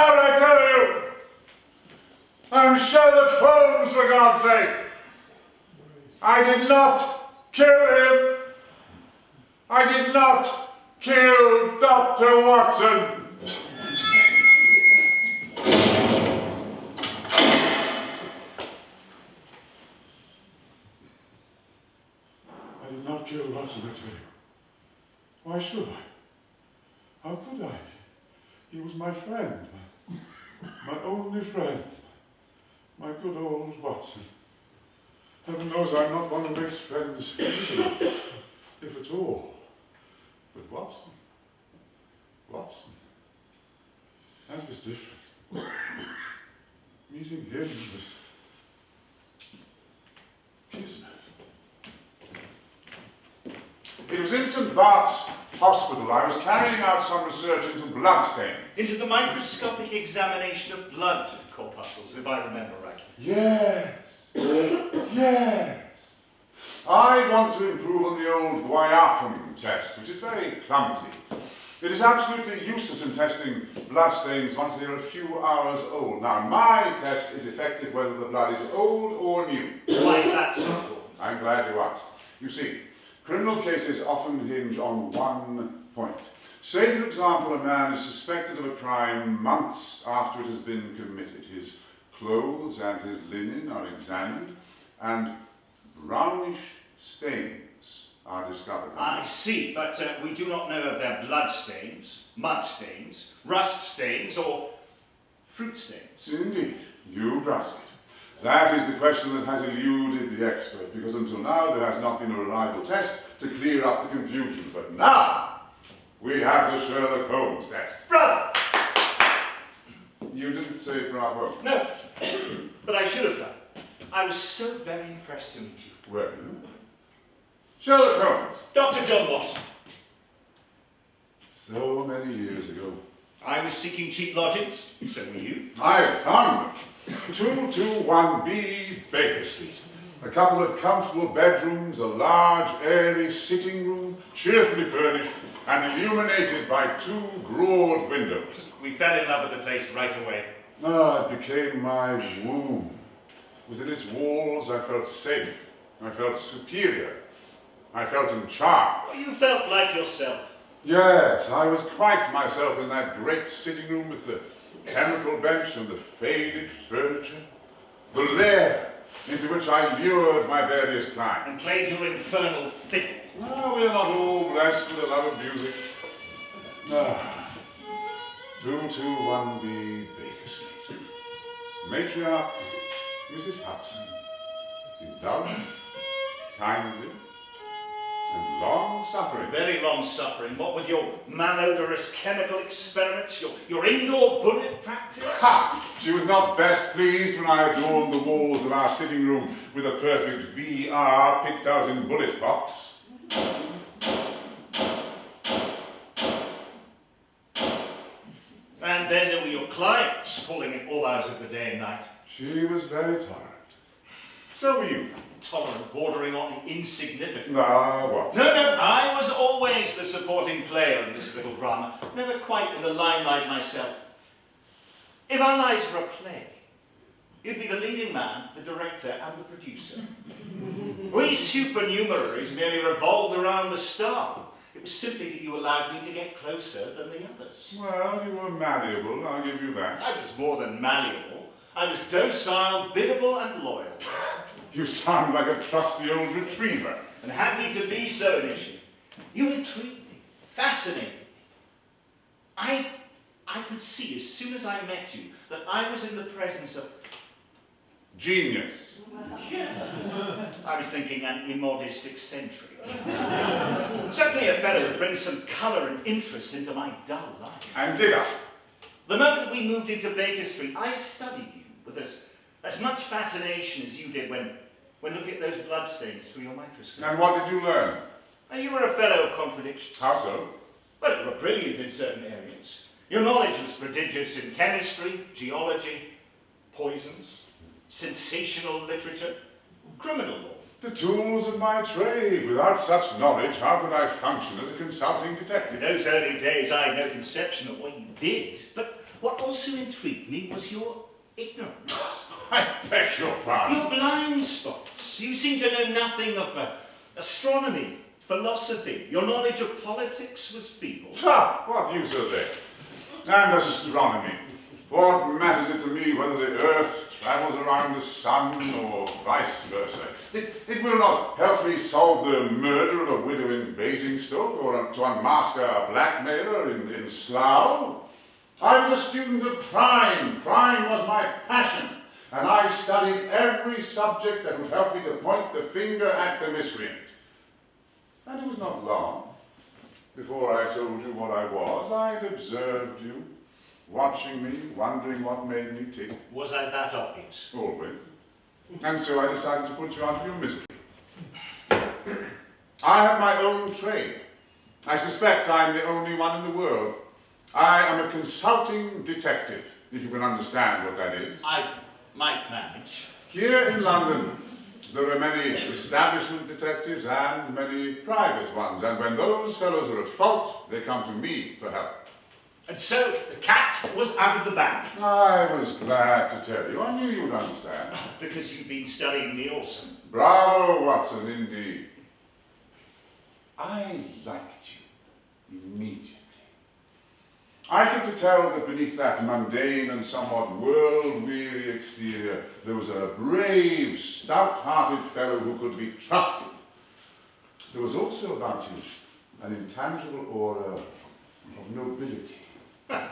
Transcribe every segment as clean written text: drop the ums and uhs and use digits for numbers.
out, I tell you! I'm Sherlock Holmes, for God's sake! I did not kill him! I did not kill Dr. Watson! I did not kill Watson, I tell you. Why should I? How could I? He was my friend, my only friend, my good old Watson. Heaven knows I'm not one who makes friends easily, if at all. But Watson, that was different. Meeting him was kismet. It was in St. Bart's Hospital. I was carrying out some research into bloodstaining. Into the microscopic examination of blood corpuscles, if I remember rightly. Yes. Yes. I want to improve on the old Guayacum test, which is very clumsy. It is absolutely useless in testing bloodstains once they are a few hours old. Now, my test is effective whether the blood is old or new. Why is that so important? I'm glad you asked. You see, criminal cases often hinge on one point. Say, for example, a man is suspected of a crime months after it has been committed. His clothes and his linen are examined, and brownish stains are discovered. I see, but we do not know of their blood stains, mud stains, rust stains, or fruit stains. Indeed, you grasp it. That is the question that has eluded the expert, because until now there has not been a reliable test to clear up the confusion. But now we have the Sherlock Holmes test. Brother! You didn't say bravo. No, but I should have done. I was so very impressed to meet you. Well, Sherlock Holmes. Dr. John Watson. So many years ago. I was seeking cheap lodgings, so were you. I found them. 221B Baker Street. A couple of comfortable bedrooms, a large, airy sitting room, cheerfully furnished and illuminated by two broad windows. We fell in love with the place right away. It became my womb. Within its walls, I felt safe. I felt superior. I felt in charge. Well, you felt like yourself. Yes, I was quite myself in that great sitting room with the chemical bench and the faded furniture. The lair into which I lured my various clients. And played your infernal fiddle. No, we are not all blessed with a love of music. 221B Baker Street. Matriarch, Mrs. Hudson. Indulgent, kindly, and long-suffering. Very long-suffering. What with your malodorous chemical experiments, your indoor bullet practice? Ha! She was not best pleased when I adorned the walls of our sitting room with a perfect VR picked out in bullet box. And then there were your clients, calling it all hours of the day and night. She was very tolerant. So were you. Tolerant, bordering on insignificant. What? No, I was always the supporting player in this little drama, never quite in the limelight myself. If our lives were a play, you'd be the leading man, the director, and the producer. We supernumeraries merely revolved around the star. It was simply that you allowed me to get closer than the others. Well, you were malleable, I'll give you that. I was more than malleable. I was docile, biddable, and loyal. You sound like a trusty old retriever. And happy to be so initially. You intrigued me, fascinated me. I could see as soon as I met you that I was in the presence of genius. I was thinking an immodest eccentric. Certainly a fellow who brings some colour and interest into my dull life. And digger. The moment we moved into Baker Street, I studied you with as much fascination as you did when looking at those bloodstains through your microscope. And what did you learn? You were a fellow of contradictions. How so? Well, you were brilliant in certain areas. Your knowledge was prodigious in chemistry, geology, poisons, sensational literature, criminal law. The tools of my trade. Without such knowledge, how could I function as a consulting detective? In those early days, I had no conception of what you did. But What also intrigued me was your ignorance. I beg your pardon. Your blind spots. You seem to know nothing of astronomy, philosophy. Your knowledge of politics was feeble. Ah, what use are they? And astronomy. What matters it to me whether the Earth travels around the sun or vice versa? It will not help me solve the murder of a widow in Basingstoke or to unmask a blackmailer in Slough. I was a student of crime. Crime was my passion. And I studied every subject that would help me to point the finger at the miscreant. And it was not long before I told you what I was. I'd observed you, watching me, wondering what made me tick. Was I that obvious? Always. And so I decided to put you out of your misery. I have my own trade. I suspect I'm the only one in the world. I am a consulting detective, if you can understand what that is. I might manage. Here in London, there are many establishment detectives and many private ones, and when those fellows are at fault, they come to me for help. And so the cat was out of the bag. I was glad to tell you. I knew you would understand. Because you've been studying me also. Bravo, Watson, indeed. I liked you immediately. I could tell that beneath that mundane and somewhat world-weary exterior, there was a brave, stout-hearted fellow who could be trusted. There was also about you an intangible aura of nobility. Well,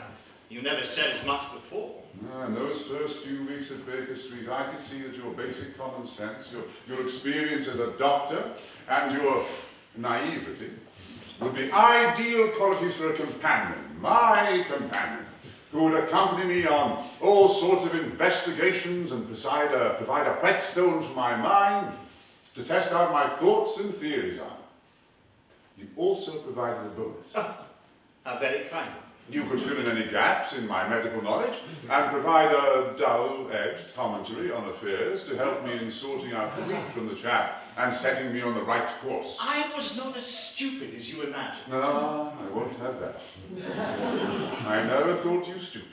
you never said as much before. In those first few weeks at Baker Street, I could see that your basic common sense, your experience as a doctor, and your naivety would be ideal qualities for a companion, my companion, who would accompany me on all sorts of investigations and provide a whetstone for my mind to test out my thoughts and theories on. You also provided a bonus. How very kind. You could fill in any gaps in my medical knowledge and provide a dull-edged commentary on affairs to help me in sorting out the wheat from the chaff and setting me on the right course. I was not as stupid as you imagine. No, I won't have that. I never thought you stupid.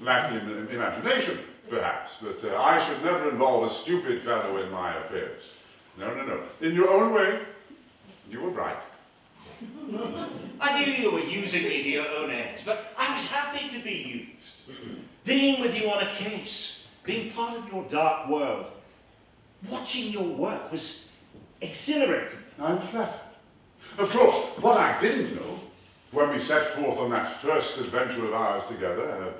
Lacking in imagination, perhaps, but I should never involve a stupid fellow in my affairs. No, no, no. In your own way, you were bright. I knew you were using me to your own ends, but I was happy to be used. Being with you on a case, being part of your dark world, watching your work was exhilarating. I'm flattered. Of course, what I didn't know, when we set forth on that first adventure of ours together,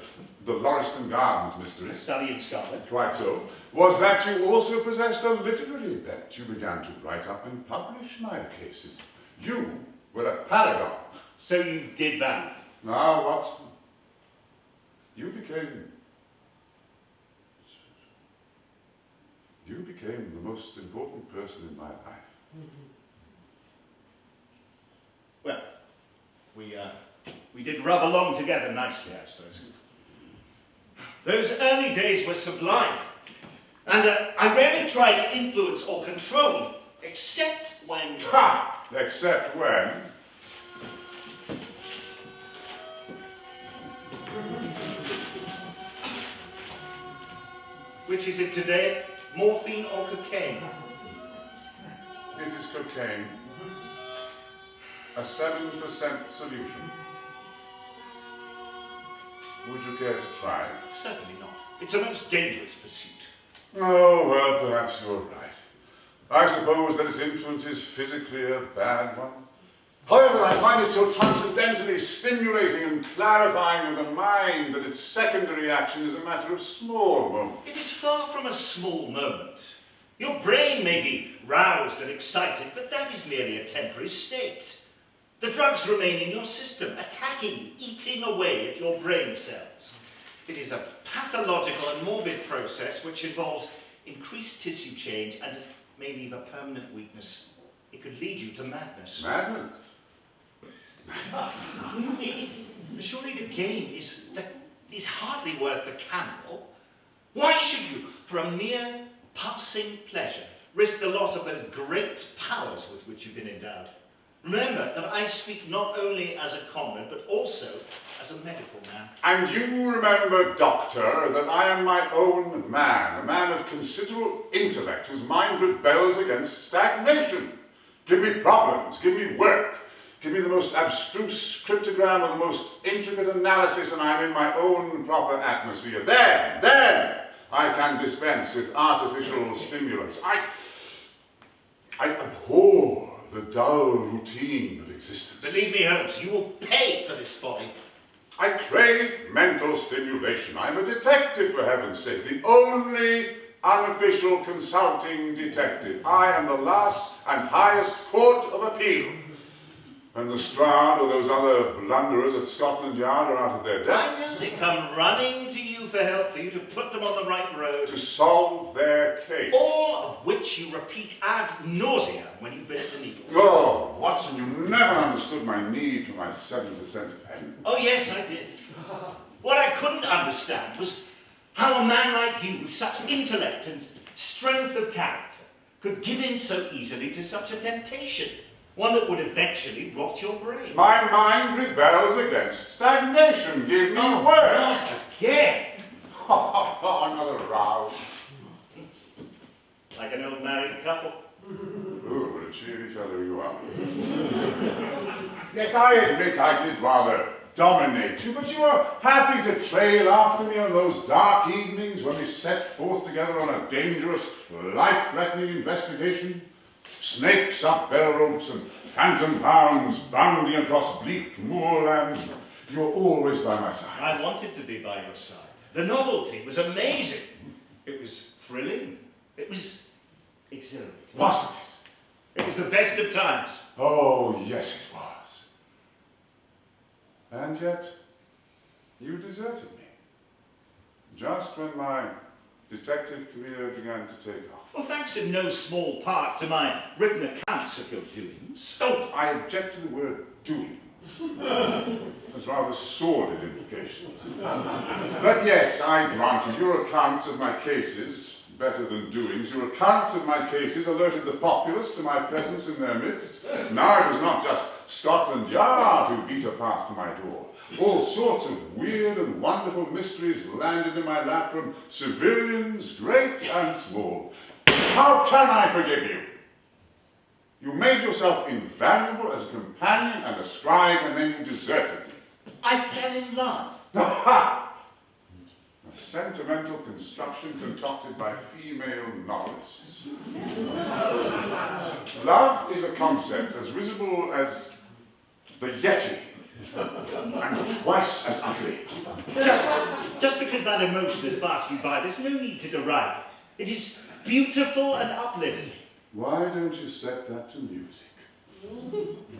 the Lauriston Gardens mystery, A study in Scotland. quite so, was that you also possessed a literary bent. You began to write up and publish my cases. You were a paragon. So you did that. Now, Watson, you became the most important person in my life. Well, we did rub along together nicely, I suppose. Those early days were sublime, and I rarely tried to influence or control you, except when... Ha! Except when... Which is it today? Morphine or cocaine? It is cocaine. A 7% solution. Would you care to try? Certainly not. It's a most dangerous pursuit. Oh, well, perhaps you're right. I suppose that its influence is physically a bad one. However, I find it so transcendently stimulating and clarifying of the mind that its secondary action is a matter of small moment. It is far from a small moment. Your brain may be roused and excited, but that is merely a temporary state. The drugs remain in your system, attacking you, eating away at your brain cells. It is a pathological and morbid process which involves increased tissue change and may leave a permanent weakness. It could lead you to madness. Madness? Surely the game is hardly worth the candle. Why should you, for a mere passing pleasure, risk the loss of those great powers with which you've been endowed? Remember that I speak not only as a comrade, but also as a medical man. And you remember, Doctor, that I am my own man, a man of considerable intellect, whose mind rebels against stagnation. Give me problems, give me work, give me the most abstruse cryptogram or the most intricate analysis, and I am in my own proper atmosphere. Then, I can dispense with artificial stimulants. I abhor the dull routine of existence. Believe me, Holmes, you will pay for this folly. I crave mental stimulation. I'm a detective, for heaven's sake, the only unofficial consulting detective. I am the last and highest court of appeal. And the Strand or those other blunderers at Scotland Yard are out of their depths. They come running to you for help, for you to put them on the right road. To solve their case. All of which you repeat ad nauseam when you bit at the needle. Oh, Watson, you never understood my need for my 7% pen. Oh, yes, I did. What I couldn't understand was how a man like you, with such intellect and strength of character, could give in so easily to such a temptation. One that would eventually rot your brain. My mind rebels against stagnation. Give me work. Not again. Another row. Like an old married couple. Oh, what a cheery fellow you are. Yes, I admit I did rather dominate you, but you were happy to trail after me on those dark evenings when we set forth together on a dangerous, life-threatening investigation. Snakes up bell ropes and phantom hounds bounding across bleak moorland. You were always by my side. I wanted to be by your side. The novelty was amazing. It was thrilling. It was exhilarating. Wasn't it? It was the best of times. Oh, yes it was. And yet, you deserted me. Just when my detective career began to take off. Well, thanks in no small part to my written accounts of your doings. Oh, I object to the word doing. There's rather sordid implications. But yes, I grant you, your accounts of my cases, better than doings, your accounts of my cases alerted the populace to my presence in their midst. Now it was not just Scotland Yard who beat a path to my door. All sorts of weird and wonderful mysteries landed in my lap from civilians, great and small. How can I forgive you? You made yourself invaluable as a companion and a scribe, and then you deserted me. I fell in love. A sentimental construction concocted by female novelists. Love is a concept as risible as the Yeti, and twice as ugly. Just because that emotion has passed you by, there's no need to deride it. It is beautiful and uplifting. Why don't you set that to music?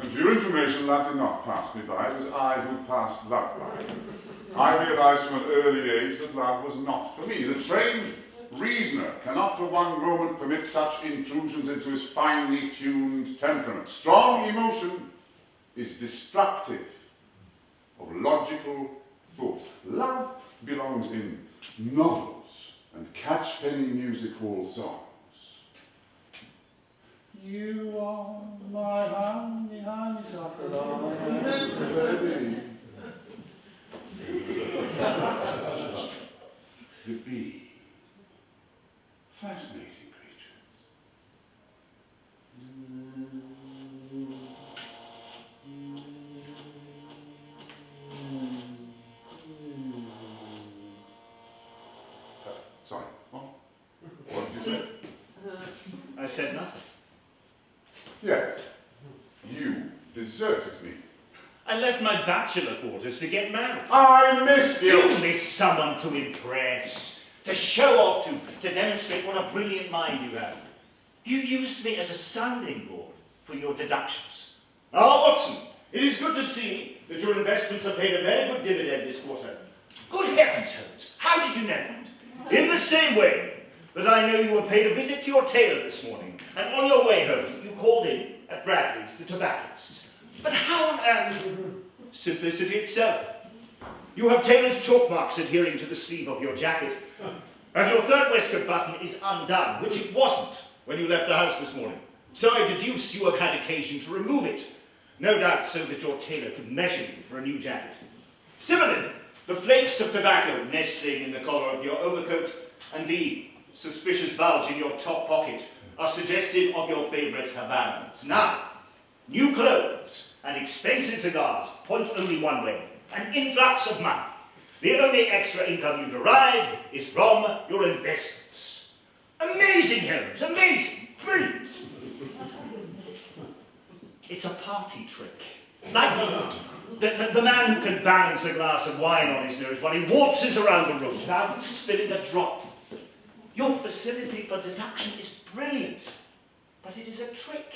And for your information, love did not pass me by. It was I who passed love by. I realized from an early age that love was not for me. The trained reasoner cannot for one moment permit such intrusions into his finely tuned temperament. Strong emotion is destructive of logical thought. Love belongs in novels and catch-penny music hall songs. You are my honey, honeysuckle, baby. The bee. Fascinating creatures. Sorry, what did you say? I said nothing. Yes, you deserted me. I left my bachelor quarters to get married. I missed you. You missed someone to impress, to show off to demonstrate what a brilliant mind you have. You used me as a sounding board for your deductions. Ah, Watson, it is good to see that your investments have paid a very good dividend this quarter. Good heavens, Holmes, how did you know that? In the same way that I know you were paid a visit to your tailor this morning, and on your way home you called in at Bradley's, the tobacconist. But how on earth? Simplicity itself. You have tailor's chalk marks adhering to the sleeve of your jacket, and your third waistcoat button is undone, which it wasn't when you left the house this morning. So I deduce you have had occasion to remove it. no doubt so that your tailor could measure you for a new jacket. Similarly, the flakes of tobacco nestling in the collar of your overcoat and the suspicious bulge in your top pocket are suggestive of your favourite Havanas. Now, new clothes and expensive cigars point only one way, an influx of money. The only extra income you derive is from your investments. Amazing, Holmes, amazing, brilliant. It's a party trick. Like the man who can balance a glass of wine on his nose while he waltzes around the room without spilling a drop. Your facility for deduction is brilliant, but it is a trick.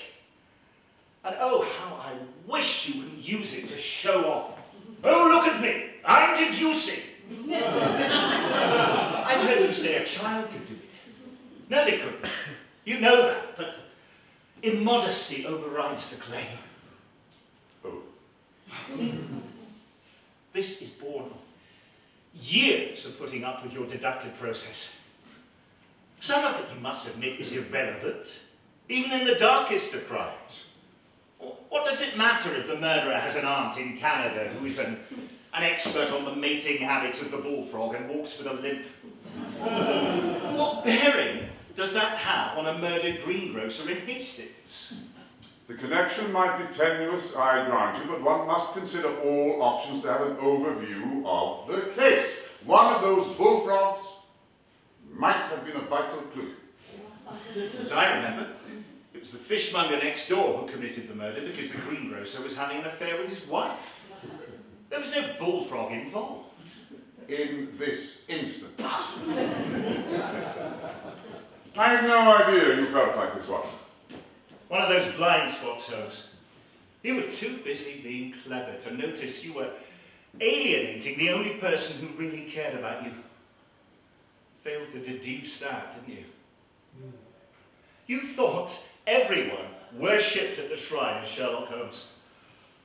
And oh, how I wish you would use it to show off. Oh, look at me, I'm deducing. I've heard you say a child could do it. No, they couldn't. You know that, but immodesty overrides the claim. Oh. This is born of years of putting up with your deductive process. Some of it, you must admit, is irrelevant, even in the darkest of crimes. What does it matter if the murderer has an aunt in Canada who is an expert on the mating habits of the bullfrog and walks with a limp? What bearing does that have on a murdered greengrocer in Hastings? The connection might be tenuous, I grant you, but one must consider all options to have an overview of the case. One of those bullfrogs might have been a vital clue. As I remember, it was the fishmonger next door who committed the murder because the greengrocer was having an affair with his wife. There was no bullfrog involved. In this instance. I had no idea you felt like this was. One of those blind spots, Holmes. You were too busy being clever to notice you were alienating the only person who really cared about you. Failed to deduce that, didn't you? You thought everyone worshipped at the shrine of Sherlock Holmes.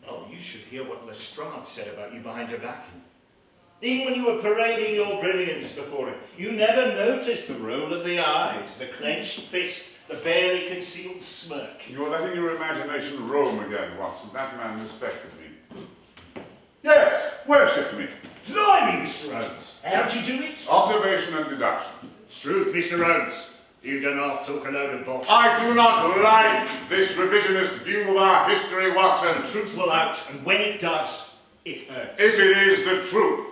Oh, you should hear what Lestrade said about you behind your back. Even when you were parading your brilliance before him, you never noticed the roll of the eyes, the clenched fist, the barely concealed smirk. You're letting your imagination roam again, Watson. That man respected me. Yes, worshipped me. Blimey, Mr. Holmes. How'd you do it? Observation and deduction. It's true, Mr. Holmes. You don't half talk a load of bosh. I do not like this revisionist view of our history, Watson. The truth will out, and when it does, it hurts. If it is the truth.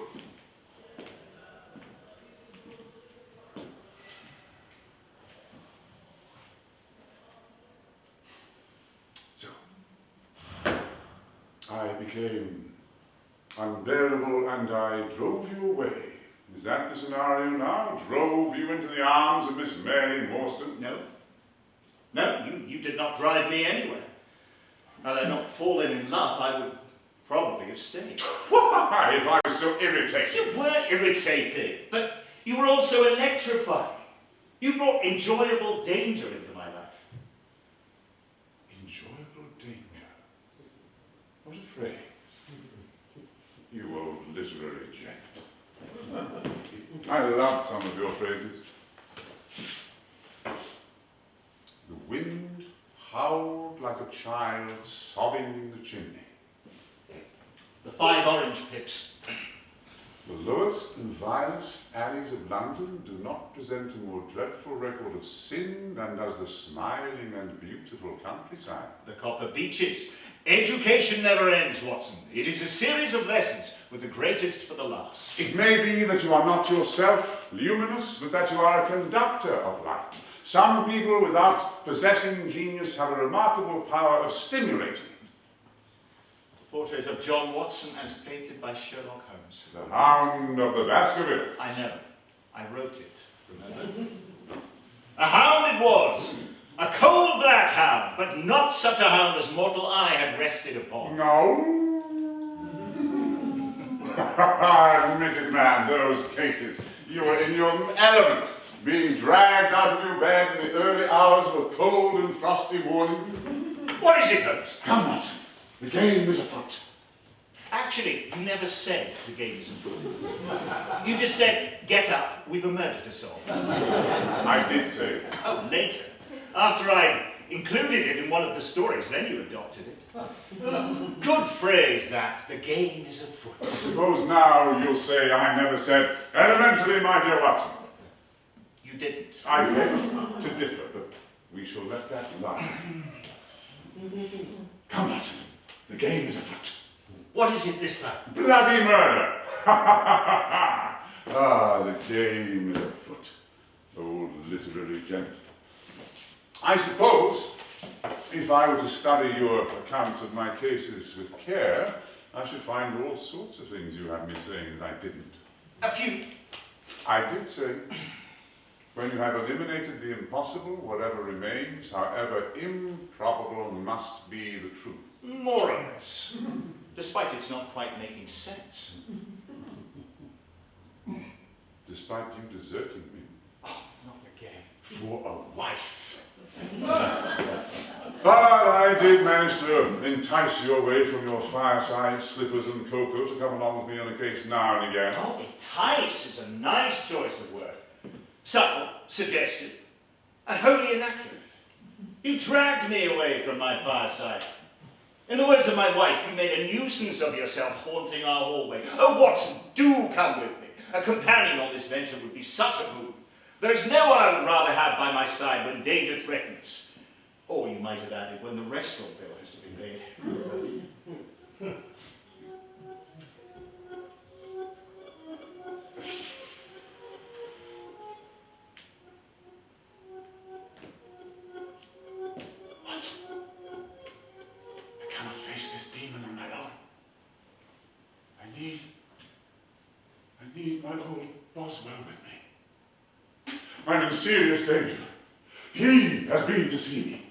So, I became unbearable and I drove you away. Is that the scenario now? Drove you into the arms of Miss Mary Morstan? No. No, you did not drive me anywhere. Had I not fallen in love, I would probably have stayed. Why, if I was so irritated? You were irritated, but you were also electrifying. You brought enjoyable danger into my life. Enjoyable danger? What a phrase. You old literary gent. I loved some of your phrases. The wind howled like a child sobbing in the chimney. The 5 orange pips. The lowest and vilest alleys of London do not present a more dreadful record of sin than does the smiling and beautiful countryside. The copper beaches. Education never ends, Watson. It is a series of lessons, with the greatest for the last. It may be that you are not yourself luminous, but that you are a conductor of light. Some people without possessing genius have a remarkable power of stimulating. Portrait of John Watson as painted by Sherlock Holmes. The Hound of the Baskerville. I know. I wrote it, remember? A hound it was. A cold black hound, but not such a hound as mortal eye had rested upon. No. Admit it, man, those cases. You were in your element, being dragged out of your bed in the early hours of a cold and frosty morning. What is it, Holmes? Come, Watson. The game is afoot. Actually, you never said the game is afoot. You just said, get up, we've a murder to solve. I did say. Oh, later. After I'd included it in one of the stories, then you adopted it. Good phrase that, the game is afoot. I suppose now you'll say I never said, elementary, my dear Watson. You didn't. I beg to differ, but we shall let that lie. Come, Watson, the game is afoot. What is it this time? Bloody murder! Ah, the game is afoot, old literary gent. I suppose, if I were to study your accounts of my cases with care, I should find all sorts of things you have me saying that I didn't. A few. I did say, when you have eliminated the impossible, whatever remains, however improbable, must be the truth. More or less. Despite it's not quite making sense. Despite you deserting me. Oh, not again. For a wife. But I did manage to entice you away from your fireside slippers and cocoa to come along with me on a case now and again. Oh, entice is a nice choice of word. Subtle, suggestive, and wholly inaccurate. You dragged me away from my fireside. In the words of my wife, you made a nuisance of yourself haunting our hallway. Oh, Watson, do come with me. A companion on this venture would be such a boon. There is no one I would rather have by my side when danger threatens. Or you might have added, when the restaurant bill has to be paid. What? I cannot face this demon on my own. I need my old Boswell with me. I'm in serious danger. He has been to see me.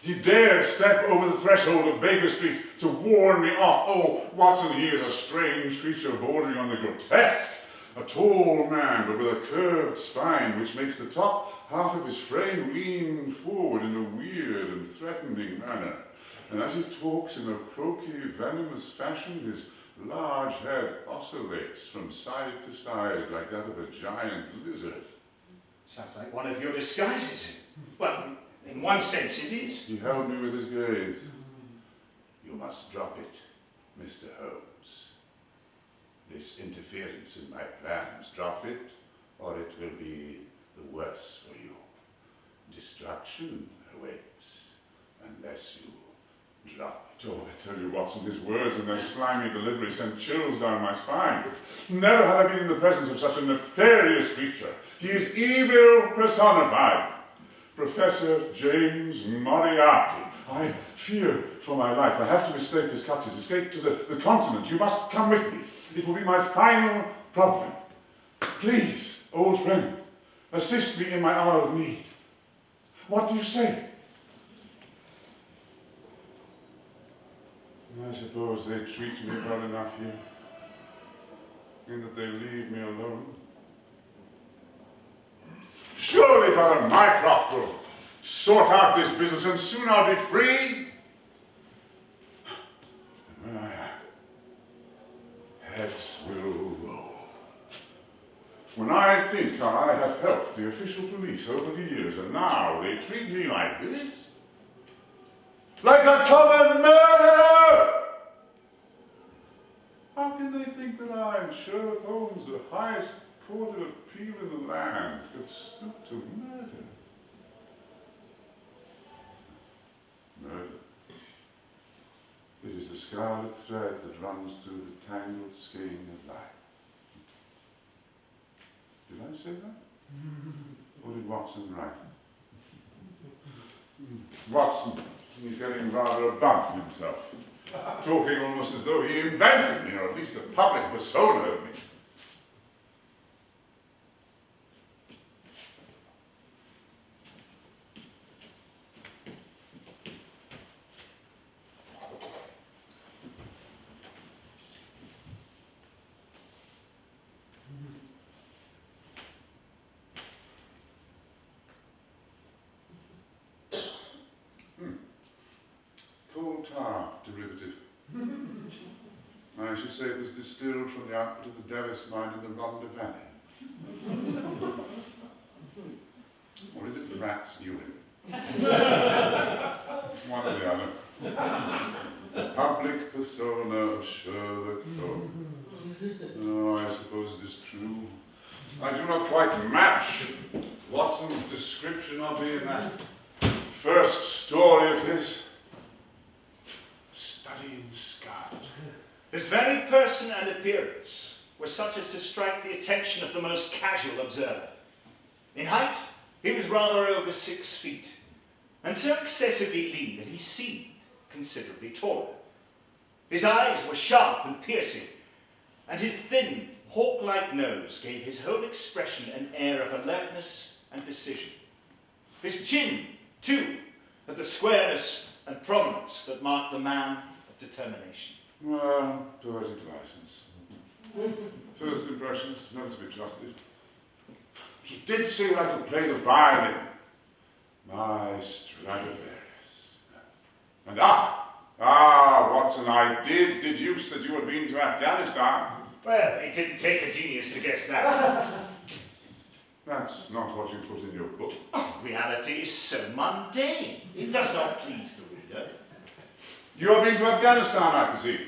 He dares step over the threshold of Baker Street to warn me off. Oh, Watson, he is a strange creature bordering on the grotesque. A tall man, but with a curved spine, which makes the top half of his frame lean forward in a weird and threatening manner. And as he talks in a croaky, venomous fashion, his large head oscillates from side to side like that of a giant lizard. Sounds like one of your disguises. Well, in one sense it is. He held me with his gaze. You must drop it, Mr. Holmes. This interference in my plans, drop it, or it will be the worse for you. Destruction awaits, unless you drop it. Oh, I tell you, Watson, his words and their slimy delivery sent chills down my spine. Never had I been in the presence of such a nefarious creature. He is evil personified. Professor James Moriarty. I fear for my life. I have to escape his clutches, escape to the continent. You must come with me. It will be my final problem. Please, old friend, assist me in my hour of need. What do you say? I suppose they treat me well enough here, in that they leave me alone. Surely Brother Mycroft will sort out this business, and soon I'll be free. And when I am, heads will roll. When I think how I have helped the official police over the years, and now they treat me like this, like a common murderer! How can they think that I, Sherlock Holmes, the highest court of appeal in the land, could stoop to murder? Murder. It is the scarlet thread that runs through the tangled skein of life. Did I say that? Or did Watson write it? Watson, he's getting rather above himself, talking almost as though he invented me, or at least a public persona of me. Coal tar derivative. I should say it was distilled from the output of the Davies mine in the Rhondda Valley. Or is it rat's urine? The public persona of Sherlock Holmes. Oh, I suppose it is true. I do not quite match Watson's description of me in that first story of his. Study in scarlet. His very person and appearance were such as to strike the attention of the most casual observer. In height, he was rather over 6 feet, and so excessively lean that he seemed considerably taller. His eyes were sharp and piercing, and his thin, hawk-like nose gave his whole expression an air of alertness and decision. His chin, too, had the squareness and prominence that marked the man of determination. Well, poetic license. First impressions, never to be trusted. He did say I could play the violin. My Stradivarius. And Watson, I did deduce that you had been to Afghanistan. Well, it didn't take a genius to guess that. That's not what you put in your book. Oh, reality is so mundane. It does not please the reader. You have been to Afghanistan, I perceive.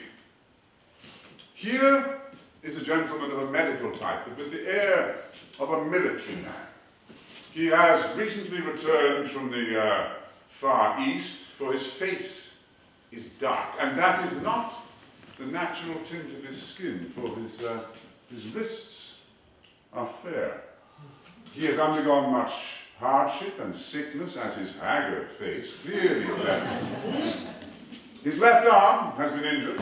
Here is a gentleman of a medical type, but with the air of a military man. He has recently returned from the Far East, for his face is dark, and that is not the natural tint of his skin, for his wrists are fair. He has undergone much hardship and sickness, as his haggard face clearly attests. His left arm has been injured,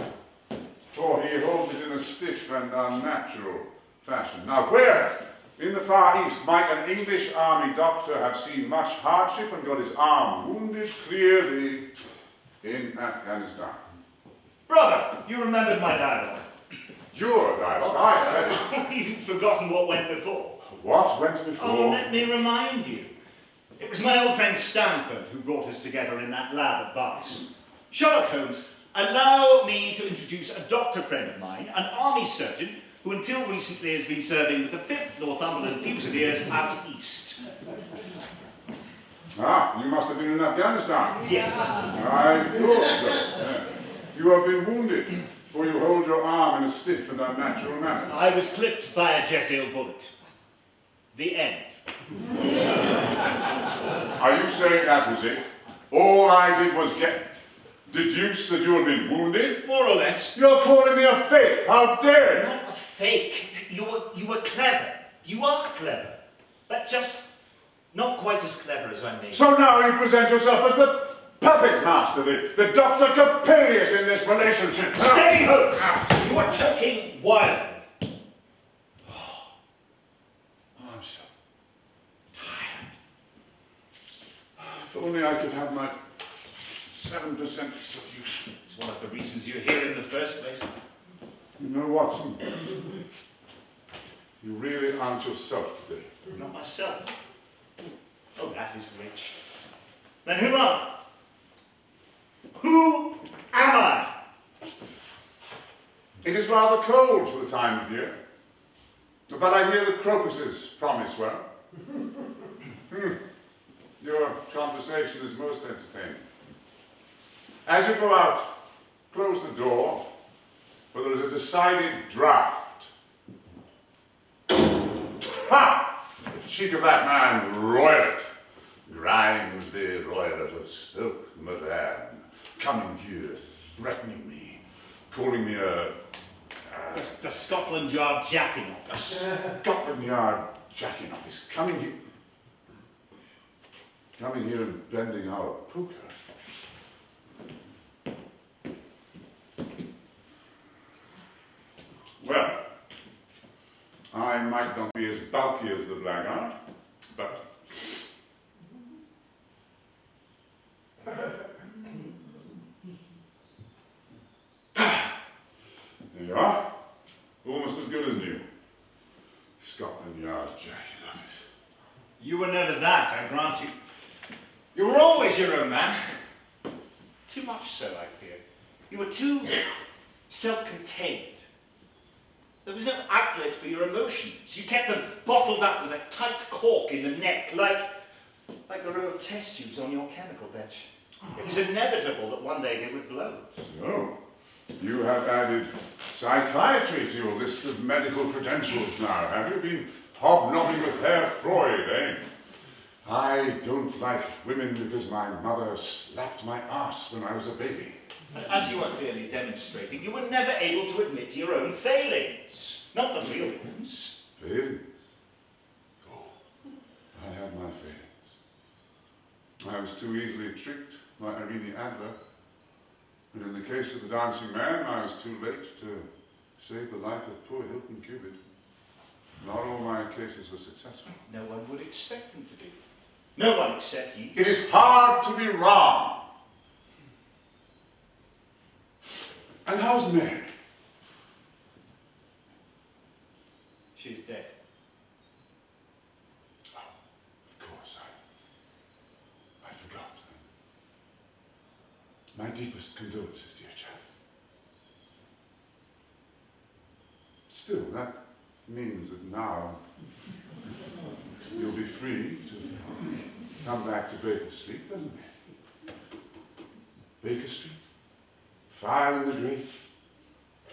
for he holds it in a stiff and unnatural fashion. Now, where in the Far East might an English army doctor have seen much hardship and got his arm wounded? Clearly in Afghanistan. Brother, you remembered my dialogue. Your dialogue? I said it. You've forgotten what went before. What went before? Oh, let me remind you. It was my old friend Stanford who brought us together in that lab at Bath. Sherlock Holmes, allow me to introduce a doctor friend of mine, an army surgeon, who until recently has been serving with the 5th Northumberland Fusiliers out east. Ah, you must have been in Afghanistan. Yes. I thought so. Yeah. You have been wounded, for you hold your arm in a stiff and unnatural manner. I was clipped by a Jezil bullet. The end. Are you saying that was it? All I did was deduce that you had been wounded? More or less. You're calling me a fake! How dare you! Not a fake. You were clever. You are clever. But just not quite as clever as I made. So now you present yourself as the puppet master, the Dr. Coppelius in this relationship. Steady, Holmes! You are talking wildly. I'm so tired. If only I could have my 7% solution. It's one of the reasons you're here in the first place. You know, Watson, you really aren't yourself today. Not myself. Oh, that is rich. Then who am I? Who am I? It is rather cold for the time of year, but I hear the crocuses promise well. Your conversation is most entertaining. As you go out, close the door, for there is a decided draught. Ha! The cheek of that man, Roylott, Grimesby Roylott of Stoke Moran, coming here, threatening me, calling me The Scotland Yard jacking off. a Scotland Yard jacking off. He's coming here and bending our poker. Well, I might not be as bulky as the blackguard, but there you are. Almost as good as new. Scotland Yard jacking off it. You were never that, I grant you. You were always your own man. Too much so, I fear. You were too self-contained. There was no outlet for your emotions. You kept them bottled up with a tight cork in the neck, like a row of test tubes on your chemical bench. It was inevitable that one day they would blow. So, you have added psychiatry to your list of medical credentials now, have you? Been hobnobbing with Herr Freud, eh? I don't like women because my mother slapped my ass when I was a baby. And as you are clearly demonstrating, you were never able to admit your own failings. Not the real ones. Failings? Oh, I had my failings. I was too easily tricked by Irene Adler. And in the case of the dancing man, I was too late to save the life of poor Hilton Kydd. Not all my cases were successful. No one would expect them to be. No one except you. It is hard to be wrong. And how's Mary? She's dead. Oh, of course, I forgot. My deepest condolences, dear chap. Still, that means that now you'll be free to come back to Baker Street, doesn't it? Baker Street? Fire in the grate.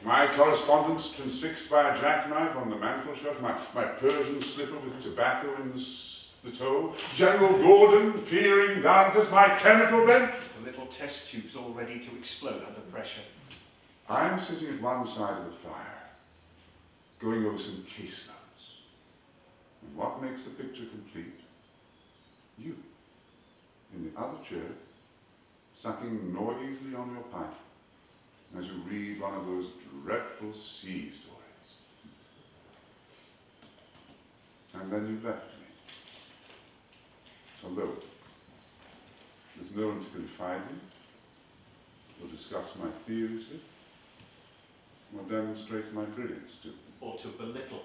My correspondence transfixed by a jackknife on the mantelshelf. My Persian slipper with tobacco in the toe. General Gordon peering down at us. My chemical bed. The little test tube's all ready to explode under pressure. I'm sitting at one side of the fire, going over some case notes. And what makes the picture complete? You, in the other chair, sucking noisily on your pipe, as you read one of those dreadful sea stories. And then you left me, alone, with no one to confide in, or discuss my theories with, or demonstrate my brilliance to. Or to belittle.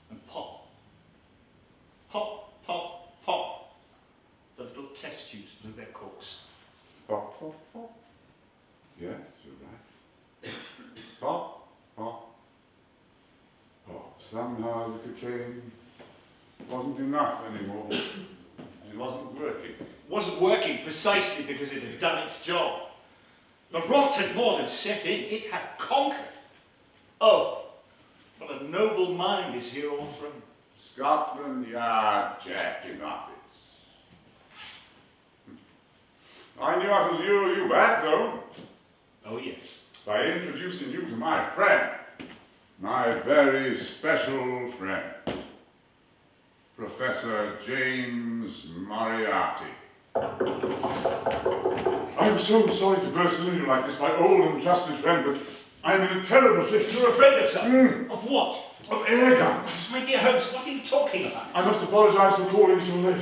And pop. Pop, pop, pop. The little test tubes blew their corks. Pop, pop, pop. Yes, you're right. Pop, pop, pop. Somehow the cocaine wasn't enough anymore. It wasn't working. It wasn't working precisely because it had done its job. The rot had more than set in, it had conquered. Oh, what a noble mind is here all thrown. Scotland Yard jacking off it. I knew how to lure you back, though. Oh, yes. By introducing you to my friend. My very special friend. Professor James Moriarty. I'm so sorry to burst on you like this, my old and trusted friend, but I'm in a terrible fix. You're afraid of something? Of what? Of air guns. My dear Holmes, what are you talking about? I must apologise for calling so late.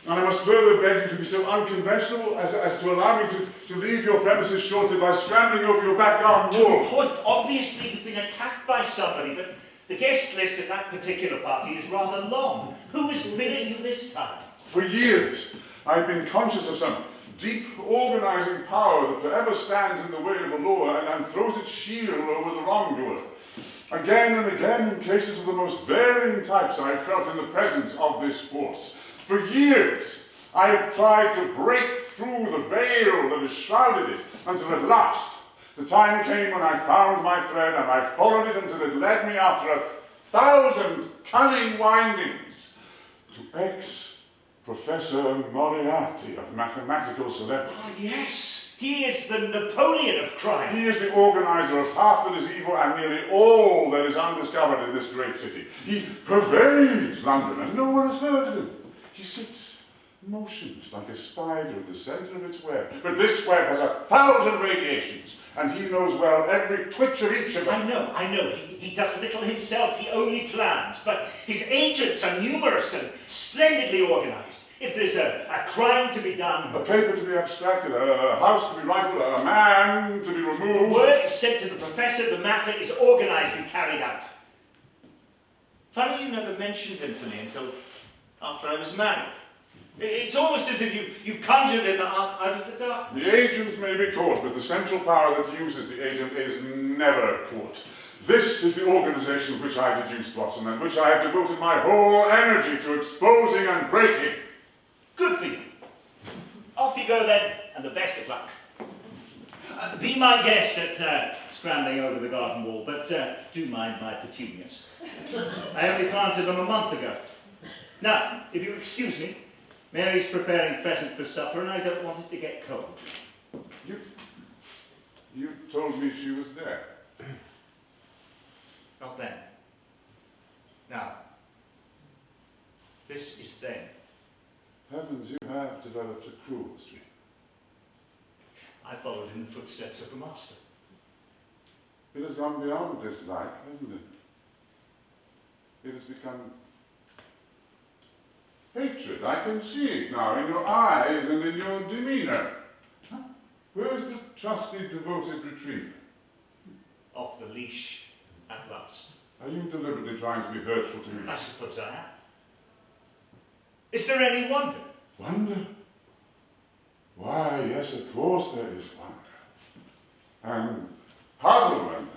And I must further beg you to be so unconventional as to allow me to leave your premises shortly by scrambling over your back garden wall. To the point, obviously you've been attacked by somebody, but the guest list at that particular party is rather long. Who is billing you this time? For years, I've been conscious of some deep organising power that forever stands in the way of the law and throws its shield over the wrongdoer. Again and again, in cases of the most varying types, I felt in the presence of this force. For years, I have tried to break through the veil that has shrouded it, until at last, the time came when I found my thread, and I followed it until it led me after 1,000 cunning windings to ex-Professor Moriarty of mathematical celebrity. Ah, yes, he is the Napoleon of crime. He is the organizer of half that is evil and nearly all that is undiscovered in this great city. He pervades London, and no one has heard of him. He sits motionless like a spider at the centre of its web. But this web has 1,000 radiations, and he knows well every twitch of each of them. I know. He does little himself, he only plans. But his agents are numerous and splendidly organised. If there's a crime to be done, A paper to be abstracted, a house to be rifled, a man to be the removed. word is sent to the professor, the matter is organised and carried out. Funny you never mentioned him to me until after I was married. It's almost as if you've conjured him out of the dark. The agent may be caught, but the central power that uses the agent is never caught. This is the organisation which I deduced, Watson, and which I have devoted my whole energy to exposing and breaking. Good for you. Off you you go then, and the best of luck. Be my guest at scrambling over the garden wall, but do mind my petunias. I only planted them a month ago. Now, if you'll excuse me, Mary's preparing pheasant for supper, and I don't want it to get cold. You told me she was there. Not then. Now, this is then. Heavens, you have developed a cruel streak. I followed in the footsteps of the master. It has gone beyond dislike, hasn't it? It has become hatred. I can see it now in your eyes and in your demeanor. Huh? Where's the trusty, devoted retriever? Off the leash at last. Are you deliberately trying to be hurtful to me? I suppose I am. Is there any wonder? Wonder? Why, yes, of course there is wonder. And puzzlement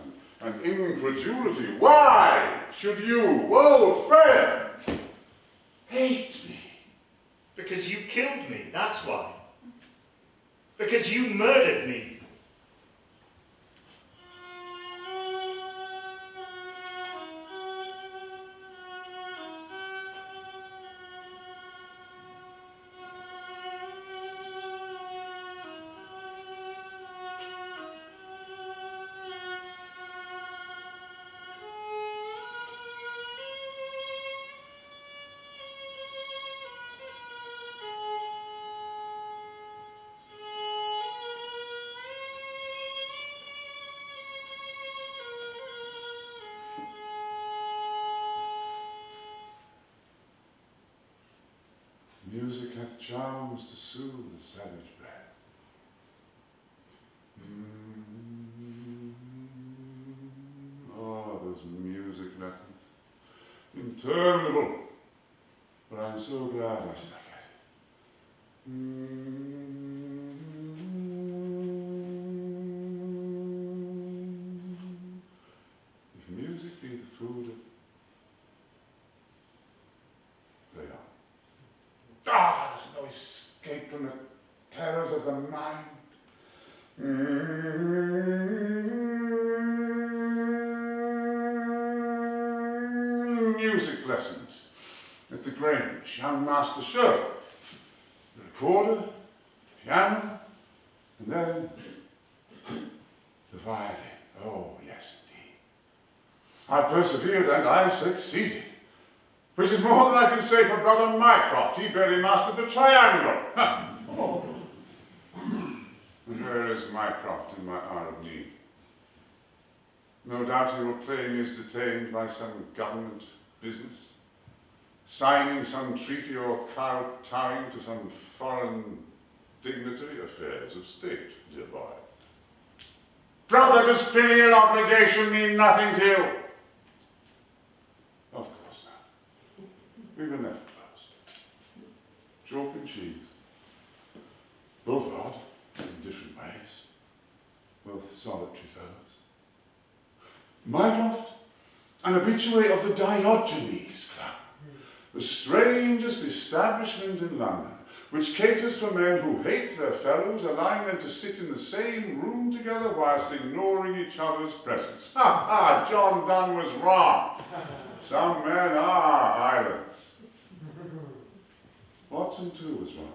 and incredulity. Why should you, old friend, hate me? Because you killed me, that's why. Because you murdered me. Music hath charms to soothe the savage breath. Oh, those music lessons. Interminable. But I'm so glad I stuck at it. If music be the food of... Play on. Ah, there's no escape from the terrors of the mind. Music lessons at the Grange, young Master Sherlock. The recorder, piano, and then the violin. Oh, yes, indeed. I persevered and I succeeded. Which is more than I can say for Brother Mycroft. He barely mastered the triangle. Oh. And where is Mycroft in my hour of need? No doubt he will claim he is detained by some government business, signing some treaty or kowtowing to some foreign dignitary. Affairs of state, dear boy. Brother, does filial obligation mean nothing to you? Of course not. We were never close. Chalk and cheese. Both odd, in different ways. Both solitary fellows. Mycroft, an habitué of the Diogenes Club, the strangest establishment in London, which caters for men who hate their fellows, allowing them to sit in the same room together whilst ignoring each other's presence. Ha ha! John Donne was wrong. Some men are islands. Watson too was wrong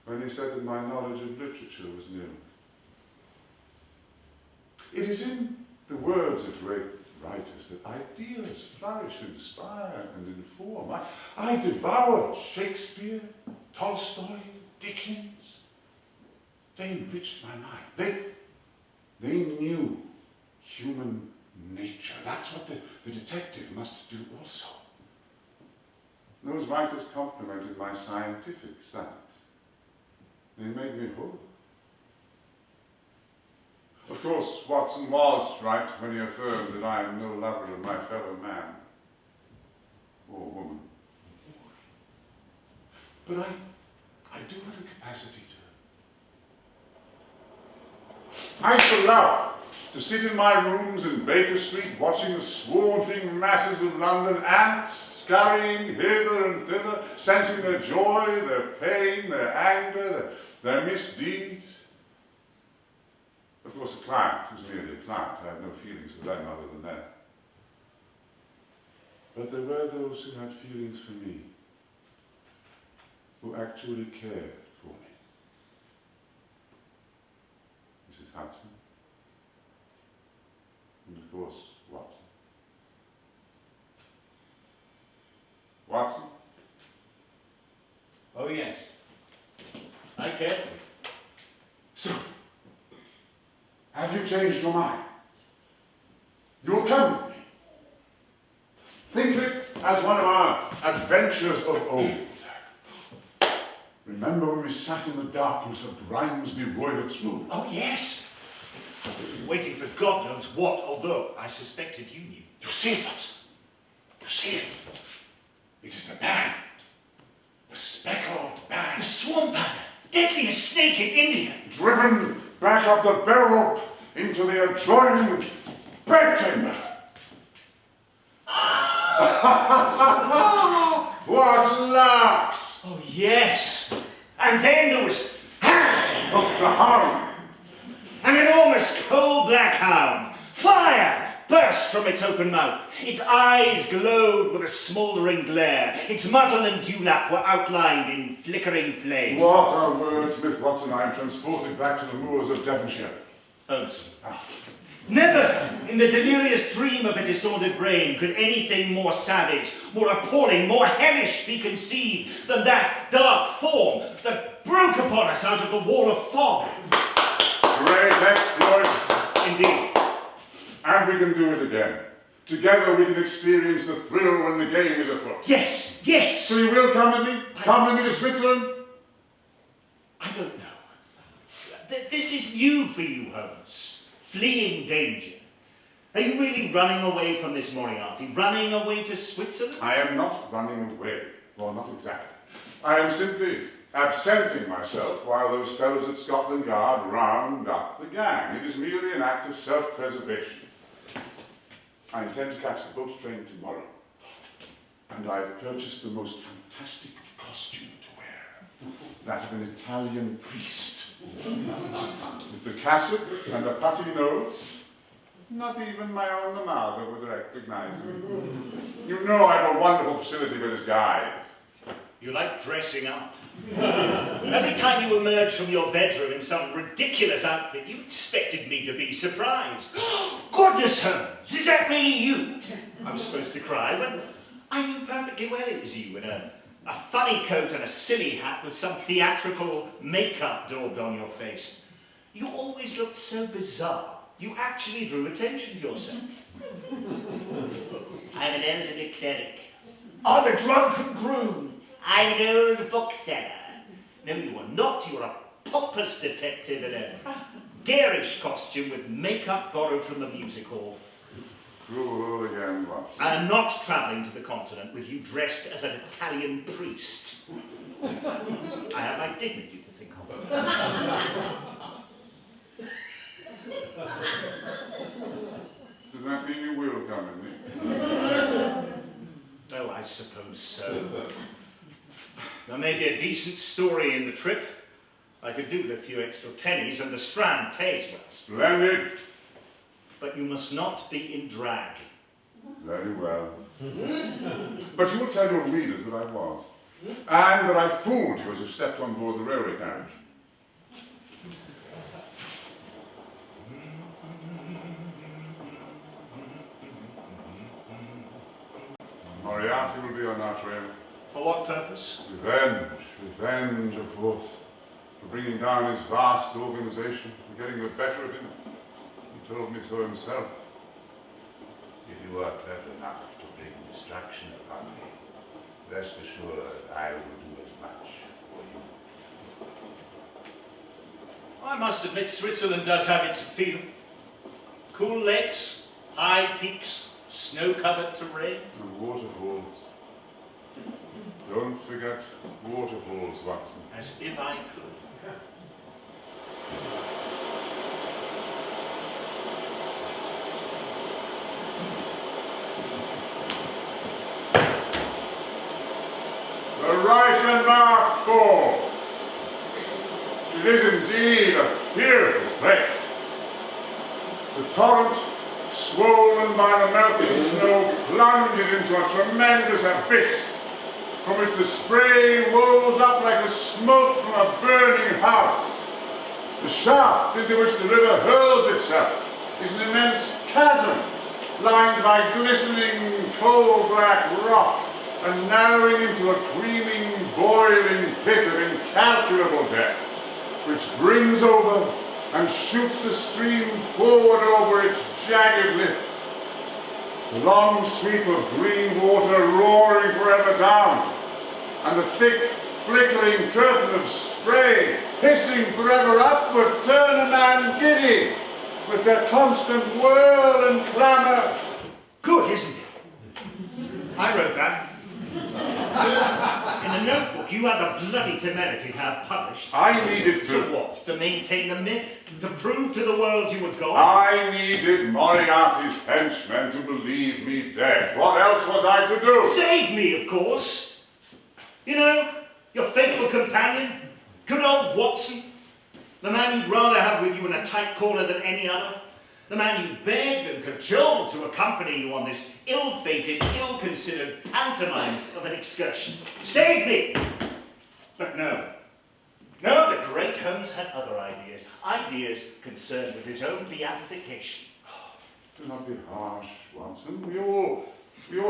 when he said that my knowledge of literature was nil. It is in the words of great writers that ideas flourish, inspire, and inform. I devoured Shakespeare, Tolstoy, Dickens. They enriched my mind. They knew human nature. That's what the detective must do also. Those writers complemented my scientific studies. They made me whole. Of course, Watson was right when he affirmed that I am no lover of my fellow man or woman. But I do have a capacity to. I shall love to sit in my rooms in Baker Street watching the swarming masses of London ants scurrying hither and thither, sensing their joy, their pain, their anger, their misdeeds. Of course, the client was merely a client. I had no feelings for them other than that. But there were those who had feelings for me, who actually cared for me. Mrs. Hudson, and of course, Watson. Watson? Oh, yes. I care. So, have you changed your mind? You'll come with me. Think of it as one of our adventures of old. Remember when we sat in the darkness of Grimsby Roylett's room? Oh, yes. Waiting for God knows what, although I suspected you knew. You see it, Watson? You see it? It is the band. The speckled band. The swamp adder, deadliest snake in India. Driven back up the bell rope into the adjoining bedchamber. What larks! Oh, yes. And then there was The hound. an enormous coal black hound. Fire burst from its open mouth. Its eyes glowed with a smouldering glare. Its muzzle and dewlap were outlined in flickering flame. What a word, Smith Watson. I am transported back to the moors of Devonshire. Holmes. Never in the delirious dream of a disordered brain could anything more savage, more appalling, more hellish be conceived than that dark form that broke upon us out of the wall of fog. Great exploit. Indeed. And we can do it again. Together we can experience the thrill when the game is afoot. Yes, yes. So you will come with me? Come with me to Switzerland? I don't know. This is new for you, Holmes. Fleeing danger. Are you really running away from this Moriarty? Running away to Switzerland? I am not running away. Well, not exactly. I am simply absenting myself while those fellows at Scotland Yard round up the gang. It is merely an act of self-preservation. I intend to catch the boat train tomorrow. And I've purchased the most fantastic costume to wear. That of an Italian priest. With the cassock and a putty nose. Not even my own mother would recognize me. You know I have a wonderful facility for disguise. You like dressing up. Every time you emerged from your bedroom in some ridiculous outfit, you expected me to be surprised. Goodness, Holmes, is that really you? I was supposed to cry, but I knew perfectly well it was you in a funny coat and a silly hat with some theatrical makeup daubed on your face. You always looked so bizarre. You actually drew attention to yourself. I'm an elderly cleric. I'm a drunken groom. I'm an old bookseller. No, you are not. You are a pompous detective in a garish costume with makeup borrowed from the music hall. Cruel again, Watson. I am not travelling to the continent with you dressed as an Italian priest. I have my dignity to think of. Does that mean you will come with me? Oh, I suppose so. There may be a decent story in the trip. I could do with a few extra pennies, and the Strand pays well. Splendid. But you must not be in drag. Very well. But you will tell your readers that I was. And that I fooled you as you stepped on board the railway carriage. Moriarty will be on our trail. For what purpose? Revenge. Revenge, of course. For bringing down his vast organization, for getting the better of him. He told me so himself. If you are clever enough to bring distraction upon me, rest assured I will do as much for you. I must admit Switzerland does have its appeal. Cool lakes, high peaks, snow-covered terrain. And waterfalls. Don't forget waterfalls, Watson. As if I could. The right and mark 4. It is indeed a fearful place. The torrent, swollen by the melting snow, plunges into a tremendous abyss, from which the spray rolls up like the smoke from a burning house. The shaft into which the river hurls itself is an immense chasm, lined by glistening coal-black rock, and narrowing into a creaming, boiling pit of incalculable depth, which brings over and shoots the stream forward over its jagged lip. The long sweep of green water roaring forever down, and the thick, flickering curtain of spray hissing forever upward turn a man giddy with their constant whirl and clamour. Good, isn't it? I wrote that. In the notebook, you had the bloody temerity to have published. I needed To what? To maintain the myth? To prove to the world you were gone? I needed Moriarty's henchmen to believe me dead. What else was I to do? Save me, of course. You know, your faithful companion, good old Watson. The man you'd rather have with you in a tight corner than any other. The man you begged and cajoled to accompany you on this ill-fated, ill-considered pantomime of an excursion. Save me! But no. No, the great Holmes had other ideas. Ideas concerned with his own beatification. Do not be harsh, Watson. We all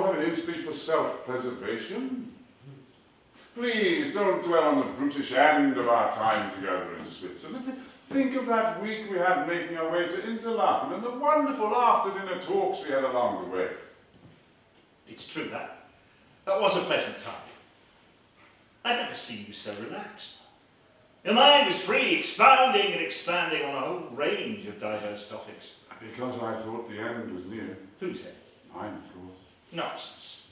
have an instinct for self-preservation. Please don't dwell on the brutish end of our time together in Switzerland. Think of that week we had making our way to Interlaken and the wonderful after-dinner talks we had along the way. It's true that was a pleasant time. I'd never seen you so relaxed. Your mind was free, expounding and expanding on a whole range of diverse topics. Because I thought the end was near. Who said? Mine, of course. Nonsense.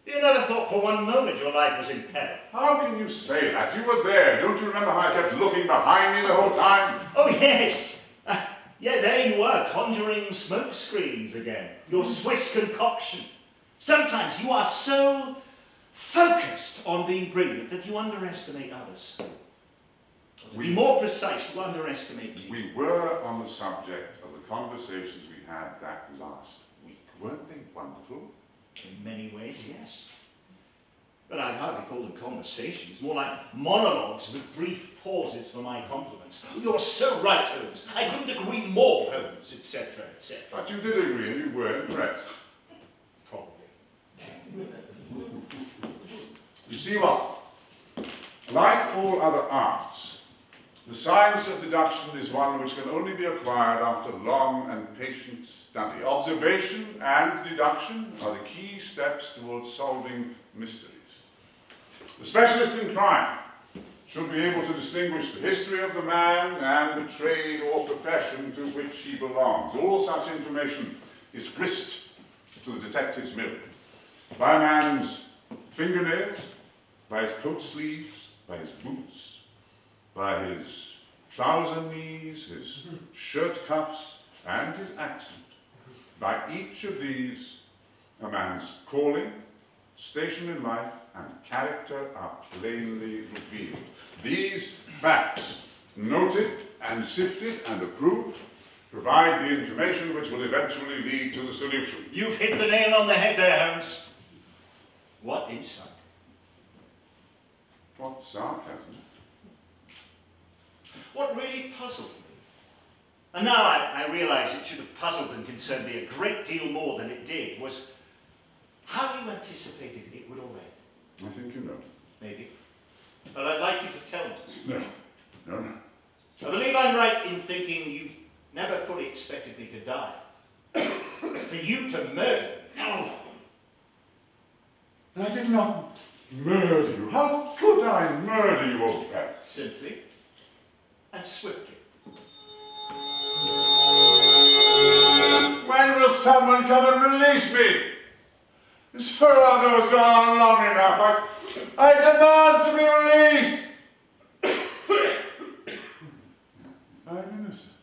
You never thought for one moment your life was in peril. How can you say that? You were there. Don't you remember how I kept looking behind me the whole time? Oh, yes. Yeah, there you were, conjuring smoke screens again. Your Swiss concoction. Sometimes you are so focused on being brilliant that you underestimate others. Or to be more precise, you underestimate me. We were on the subject of the conversations we had that last week. Weren't they wonderful? In many ways, yes. But I'd hardly call them conversations, more like monologues with brief pauses for my compliments. You're so right, Holmes. I couldn't agree more, Holmes, etc., etc. But you did agree and you were impressed. Probably. You see, Watson, like all other arts, the science of deduction is one which can only be acquired after long and patient study. Observation and deduction are the key steps towards solving mysteries. The specialist in crime should be able to distinguish the history of the man and the trade or profession to which he belongs. All such information is grist to the detective's mill. By a man's fingernails, by his coat sleeves, by his boots, by his trouser knees, his shirt cuffs, and his accent. By each of these, a man's calling, station in life, and character are plainly revealed. These facts, noted and sifted and approved, provide the information which will eventually lead to the solution. You've hit the nail on the head there, Holmes. What insight. What sarcasm. What really puzzled me, and now I realise it should have puzzled and concerned me a great deal more than it did, was how you anticipated it would all end. I think you know. Maybe. But I'd like you to tell me. No. I believe I'm right in thinking you never fully expected me to die. For you to murder me. No. I did not murder you. How could I murder you, old friend? Simply and swiftly. When will someone come and release me? This farrago has gone on long enough. I demand to be released. I'm innocent.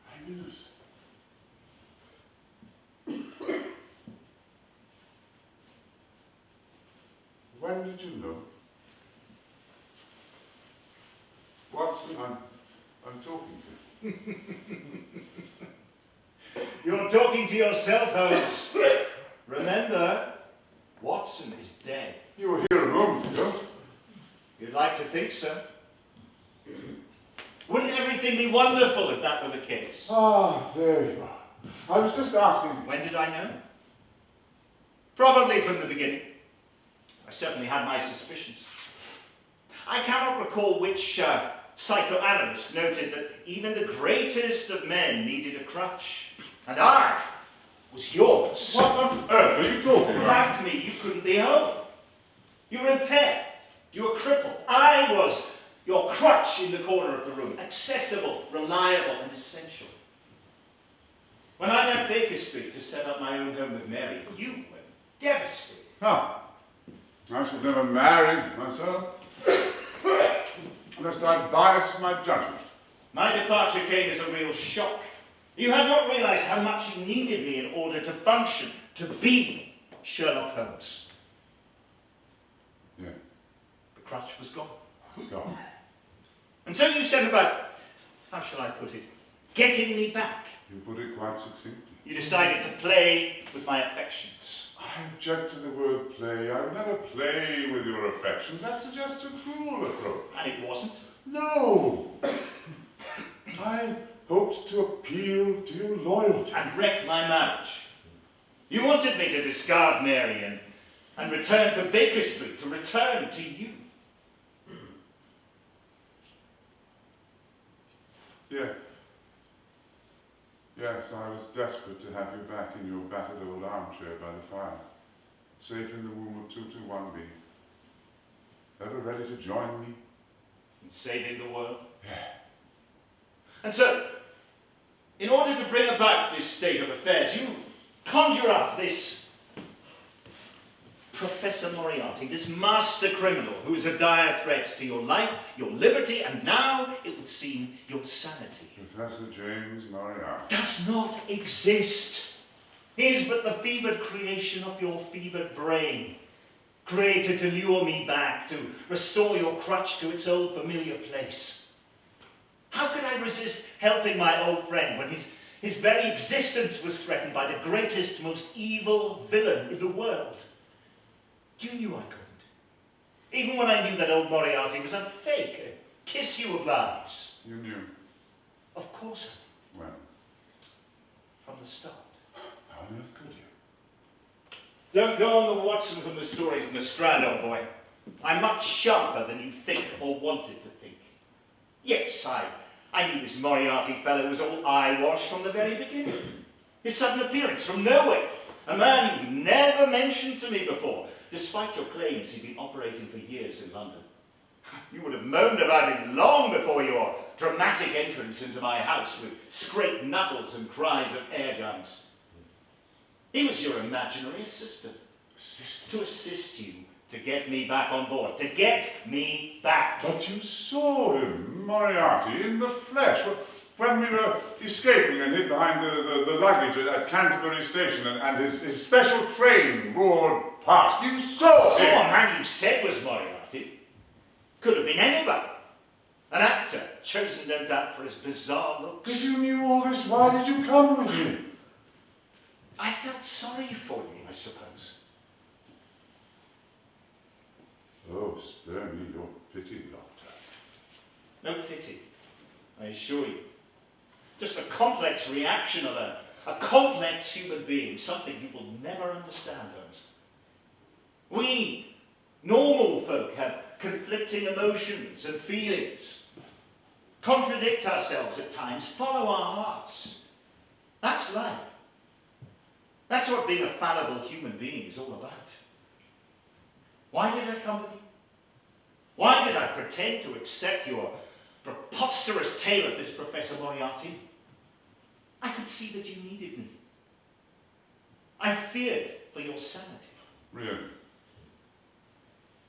I'm innocent. did you know? Watson, I'm talking to you. You're talking to yourself, Holmes. Remember, Watson is dead. You were here a moment ago. You'd like to think so. Wouldn't everything be wonderful if that were the case? Ah, there you are. I was just asking. When did I know? Probably from the beginning. I certainly had my suspicions. I cannot recall which psychoanalyst noted that even the greatest of men needed a crutch. And I was yours. What on earth are you talking about? Without me, you couldn't be home. You were impaired. You were crippled. I was your crutch in the corner of the room. Accessible, reliable, and essential. When I left Baker Street to set up my own home with Mary, you were devastated. Ah, I should never marry myself. Lest I bias my judgment. My departure came as a real shock. You had not realized how much you needed me in order to function, to be Sherlock Holmes. Yeah. The crutch was gone. Gone. And so you set about, how shall I put it, getting me back. You put it quite succinctly. You decided to play with my affections. I object to the word play. I would never play with your affections. That suggests a cruel approach. And it wasn't. No! I hoped to appeal to your loyalty. And wreck my marriage. You wanted me to discard Mary and return to Baker Street, to return to you. Yeah. Yes, I was desperate to have you back in your battered old armchair by the fire, safe in the womb of 221B. Ever ready to join me? In saving the world. Yeah. And so, in order to bring about this state of affairs, you conjure up this Professor Moriarty, this master criminal who is a dire threat to your life, your liberty, and now, it would seem, your sanity. Professor James Moriarty. Does not exist. He is but the fevered creation of your fevered brain, created to lure me back, to restore your crutch to its old familiar place. How could I resist helping my old friend when his very existence was threatened by the greatest, most evil villain in the world? You knew I couldn't. Even when I knew that old Moriarty was a fake, a tissue of lies. You knew? Of course I When? knew. From the start. How on earth could you? Don't go on the Watson from the story from the Strand, old boy. I'm much sharper than you think or wanted to think. Yes, I knew this Moriarty fellow was all eyewash from the very beginning. His sudden appearance from nowhere. A man you've never mentioned to me before, despite your claims he'd been operating for years in London. You would have moaned about him long before your dramatic entrance into my house with scraped knuckles and cries of air guns. He was your imaginary assistant. To assist you to get me back on board. To get me back. But you saw him, Moriarty, in the flesh. When we were escaping and hid behind the luggage at Canterbury Station and his special train roared past. You saw him! Saw a man you said was Moriarty. Could have been anybody. An actor, chosen no doubt for his bizarre looks. If you knew all this, why did you come with him? I felt sorry for you, I suppose. Oh, spare me your pity, Doctor. No pity, I assure you. Just a complex reaction of a complex human being, something you will never understand, Holmes. We, normal folk, have conflicting emotions and feelings, contradict ourselves at times, follow our hearts. That's life. That's what being a fallible human being is all about. Why did I come with you? Why did I pretend to accept your preposterous tale of this Professor Moriarty? I could see that you needed me. I feared for your sanity. Really?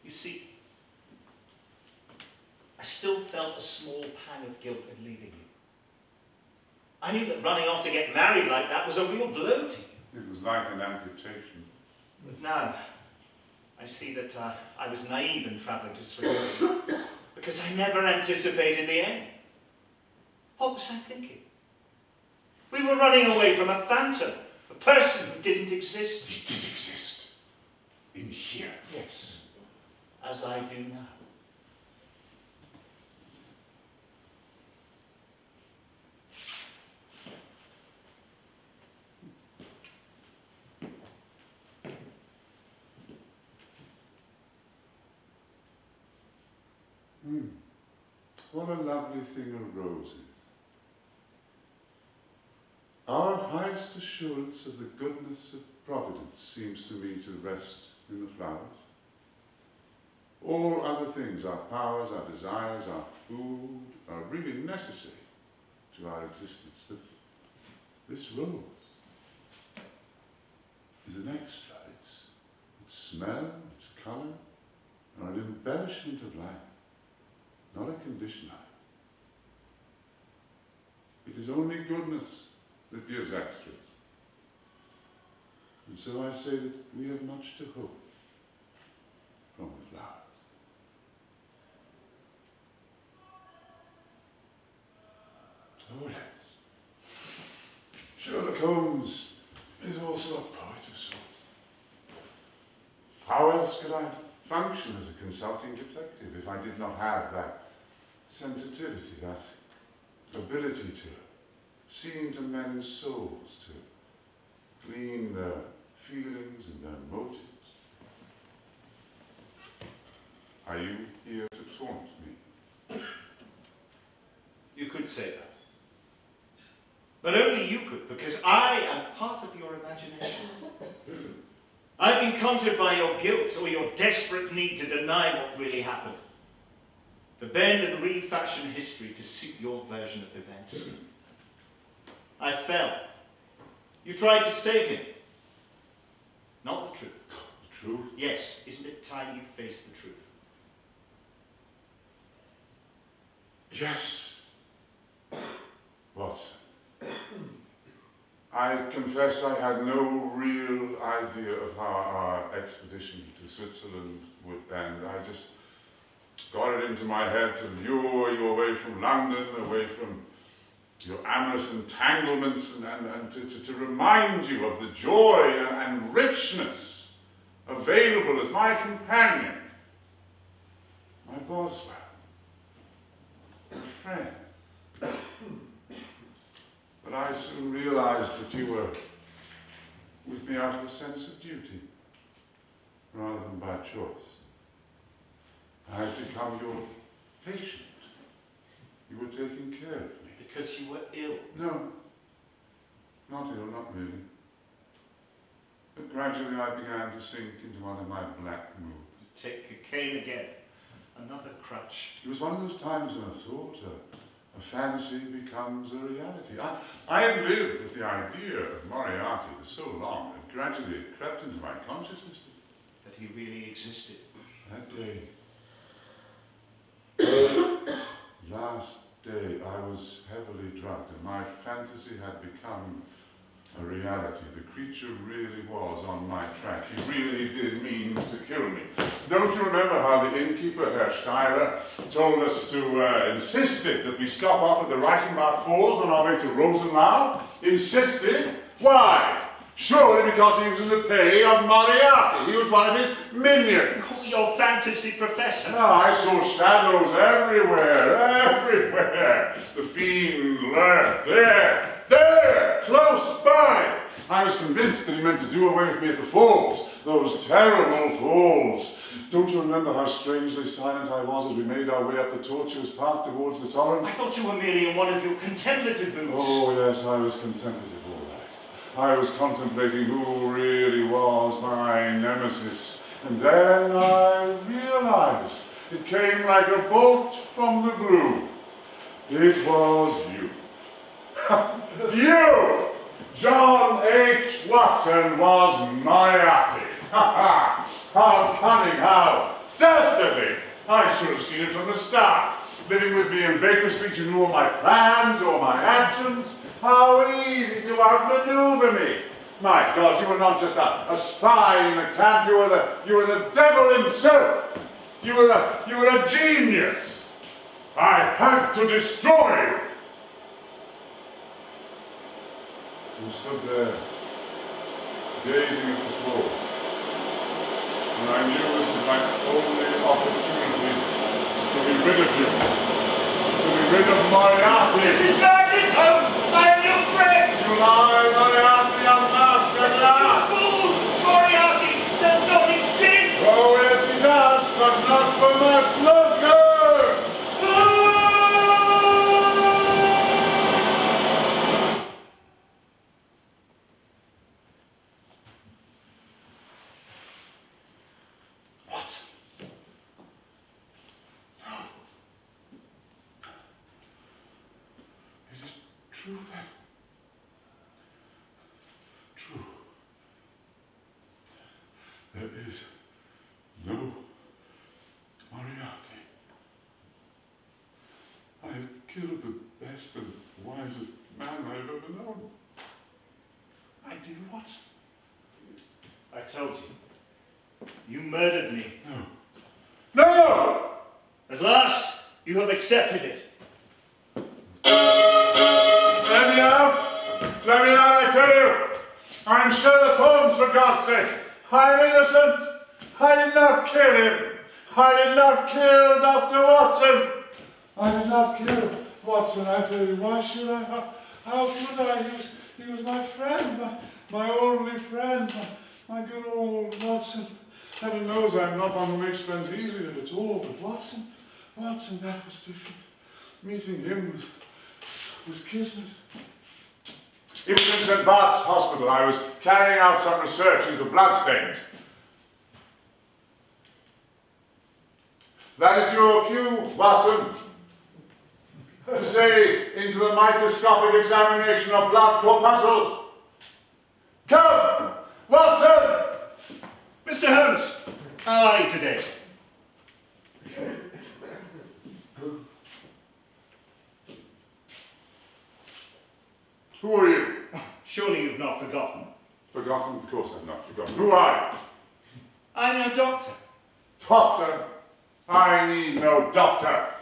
You see, I still felt a small pang of guilt at leaving you. I knew that running off to get married like that was a real blow to you. It was like an amputation. But now, I see that I was naive in travelling to Switzerland because I never anticipated the end. What was I thinking? We were running away from a phantom, a person who didn't exist. He did exist. In here. Yes, as I do now. What a lovely thing a rose is. Our highest assurance of the goodness of Providence seems to me to rest in the flowers. All other things, our powers, our desires, our food, are really necessary to our existence. But this rose is an extra. Its smell, its colour, are an embellishment of life. Not a conditioner. It is only goodness that gives extras. And so I say that we have much to hope from the flowers. Oh yes. Sherlock Holmes is also a poet of sorts. How else could I function as a consulting detective if I did not have that sensitivity, that ability to see into men's souls, to glean their feelings and their motives? Are you here to taunt me? You could say that. But only you could, because I am part of your imagination. I've been conjured by your guilt or your desperate need to deny what really happened. To bend and refashion history to suit your version of events. I fell. You tried to save me. Not the truth. The truth? Yes, isn't it time you faced the truth? Yes. Watson. I confess I had no real idea of how our expedition to Switzerland would end. I just got it into my head to lure you away from London, away from your amorous entanglements, and to remind you of the joy and richness available as my companion, my Boswell, my friend. But I soon realized that you were with me out of a sense of duty, rather than by choice. I had become your patient. You were taking care of me. Because you were ill. No, not ill, not really. But gradually I began to sink into one of my black moods. Take cocaine again. Another crutch. It was one of those times when I thought a fancy becomes a reality. I had lived with the idea of Moriarty for so long that gradually it crept into my consciousness that he really existed. That day, last day, I was heavily drugged and my fantasy had become a reality. The creature really was on my track. He really did mean to kill me. Don't you remember how the innkeeper, Herr Steiler, told us to, insisted that we stop off at the Reichenbach Falls on our way to Rosenlau? Insisted? Why? Surely because he was in the pay of Moriarty. He was one of his minions. Your fantasy professor. No, I saw shadows everywhere, everywhere. The fiend lurked there, close by. I was convinced that he meant to do away with me at the falls, those terrible falls. Don't you remember how strangely silent I was as we made our way up the tortuous path towards the torrent? I thought you were merely in one of your contemplative moods. Oh yes, I was contemplative, all right. I was contemplating who really was my nemesis. And then I realized it came like a bolt from the blue. It was you. You! John H. Watson was Moriarty. How cunning, how dastardly! I should have seen it from the start. Living with me in Baker Street, you knew all my plans, all my actions. How easy to outmaneuver me. My God, you were not just a spy in the camp, you were the devil himself. You were a genius. I had to destroy you. You stood there, gazing at the floor, and I knew this was my only opportunity to be rid of you, to be rid of Moriarty. Mrs. Gardner's Holmes, I am your friend! You lie, Moriarty, unmasked at last. Fool! Moriarty does not exist! Oh, yes, he does, but not for much longer! True then. True. There is no Moriarty. I have killed the best and wisest man I have ever known. My dear Watson. I told you. You murdered me. No. No! At last, you have accepted it. Let me out! Let me out, I tell you! I'm Sherlock Holmes, for God's sake! I'm innocent! I did not kill him! I did not kill Dr. Watson! I did not kill Watson, I tell you. Why should I? How could I? He was my friend, my only friend, my good old Watson. Heaven knows I'm not one who makes friends easily at all, but Watson, that was different. Meeting him was kismet. It was in St. Bart's Hospital. I was carrying out some research into bloodstains. That is your cue, Watson. To say into the microscopic examination of blood corpuscles. Come, Watson! Mr. Holmes, how are you today? Who are you? Surely you've not forgotten. Forgotten? Of course I've not forgotten. Who are you? I'm your doctor. Doctor? I need no doctor.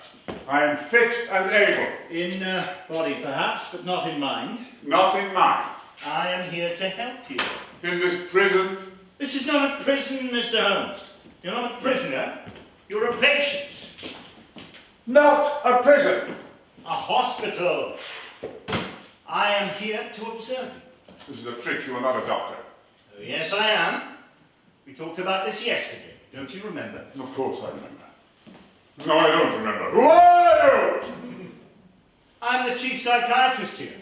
I am fit and able. In body perhaps, but not in mind. Not in mind. I am here to help you. In this prison? This is not a prison, Mr. Holmes. You're not a prisoner. You're a patient. Not a prison. A hospital. I am here to observe you. This is a trick. You are not a doctor. Oh, yes, I am. We talked about this yesterday. Don't you remember? Of course I remember. No, I don't remember. Who are you? I'm the chief psychiatrist here.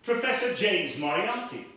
Professor James Moriarty.